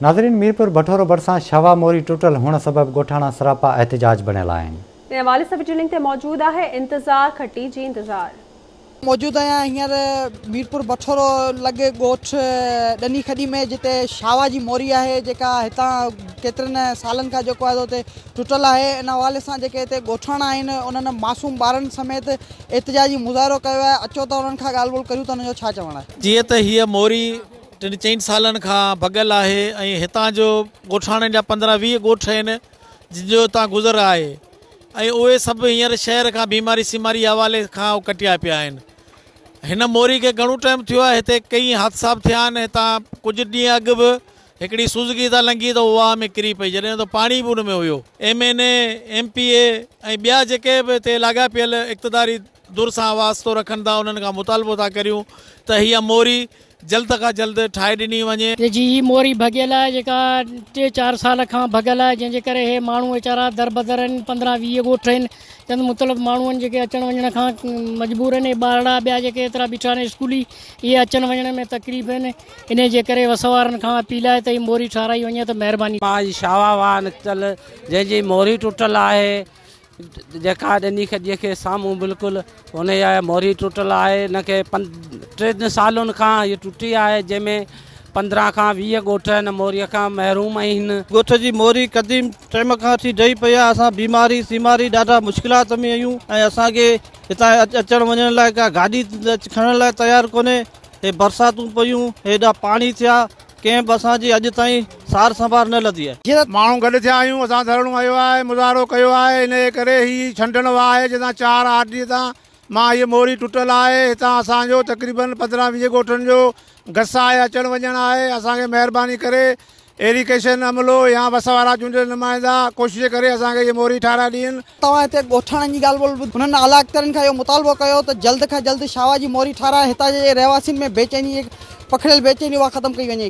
नाज़रीन, मीरपुर भटोरो भरिसां शवा मोरी टुटल हुअण सबब ॻोठाणा सरापा एहतिजाज बणियल आहिनि। इन हवाले सां विजिलिंग ते मौजूद है इंतजार खट्टी जी इंतजार मौजूद आहियां हींअर मीरपुर भटोरो लॻे ॻोठ ॾनी खॾी में, जिते शावा जी मोरी आहे जेका हितां केतिरनि सालनि खां जेको आहे उते टुटल आहे। इन हवाले सां जेके हिते ॻोठाणा आहिनि उन्हनि मासूम ॿारनि समेत एहतिजाजी मुज़ाहिरो कयो आहे। अचो त उन्हनि खां ॻाल्हि ॿोल करियूं त उन्हनि जो छा चवणु आहे। जीअं त हीअ मोरी 3-4 सालनि खां भॻल आहे ऐं हितां जो ॻोठाणे जा 15-20 ॻोठ आहिनि जिन जो हितां गुज़र आहे ऐं उहे सभु हींअर शहर खां बीमारी सीमारी हवाले खां कटिया पिया आहिनि। हिन मोरी खे घणो टाइम थियो आहे, हिते कई हादसा बि थिया आहिनि। हितां कुझु ॾींहं अॻु बि हिकिड़ी सुज़ुकी तां लंघी त उहा में किरी पई, जॾहिं त पाणी बि उन में हुयो। MNA MPA ऐं ॿिया जेके बि हिते लाॻापियल इक़्तिदारी दुर सां वास्तो रखनि था उन्हनि खां मुतालबो था करियूं त हीअ मोरी जल्द खां जल्द ठाहे ॾिनी वञे। जी ही मोरी भॻियल आहे जेका 3-4 साल खां भॻल आहे, जंहिंजे करे हे माण्हू वीचारा दर बदर आहिनि। 15-20 ॻोठ आहिनि, चंद मुतलब माण्हू आहिनि जेके अचण वञण खां मजबूर आहिनि। ॿारड़ा ॿिया जेके एतिरा बीठा आहिनि स्कूली, इहे अचण वञण में तकलीफ़ आहिनि। इन जे करे वसवारनि खां अपील आहे त हीअ मोरी ठाराई वञे त महिरबानी। शावा वाह निकितल जंहिंजी मोरी टुटल आहे, जेका ॾनी खॾीअ खे साम्हूं बिल्कुलु हुन जा मोरी टुटल आहे। हिनखे 3 सालनि खां हीअ टुटी आहे, जंहिंमें 15 खां 20 ॻोठ हिन मोरीअ खां महरूम आहिनि। ॻोठ जी मोरी क़दीम टाइम खां थी डही पई आहे। असां बीमारी सीमारी ॾाढा मुश्किलात में आहियूं ऐं असांखे हितां अचण वञण लाइ का गाॾी खणण लाइ तयारु कोन्हे। हे बरसातूं पयूं, हेॾा पाणी थिया, कंहिं बि असांजी अॼु ताईं सार संभार न लधी आहे। जीअं माण्हू गॾु थिया आहियूं, असां धरणो आयो आहे, मुज़ाहिरो कयो आहे। इन जे करे ही छंडण आहे जितां 4 आरडी तां मां हीअ मोरी टुटल आहे। हितां असांजो तक़रीबन 15-20 ॻोठनि जो घसा आहे, अचण वञण आहे। असांखे महिरबानी करे एरिगेशन अमलो या वसवारा चूंडियल नुमाइंदा कोशिशि करे असांखे हीअ मोरी ठाराए ॾियनि। तव्हां हिते ॻोठाणनि जी ॻाल्हि ॿोल हुननि आला अख़्तरनि खां इहो मुतालबो कयो त जल्द खां जल्द शावा जी मोरी ठाराए हितां जे रहवासियुनि में बेचैनी पखिड़ियल बेचैनी उहा ख़तमु कई वञे।